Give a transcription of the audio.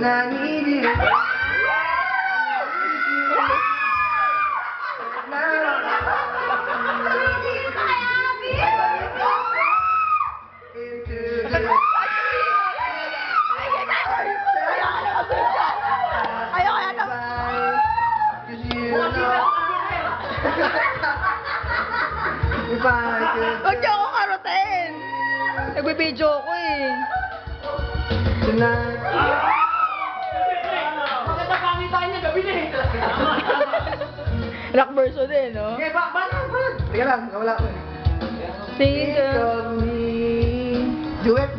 And I need you. Huwag niyo ako karotin! Nagbibideo ako eh. Tonight. Maganda pangitain niya gabi na eh. Rock version din, no? Okay, ba? Teka lang, nawala ko. Sing Think of me. Duet.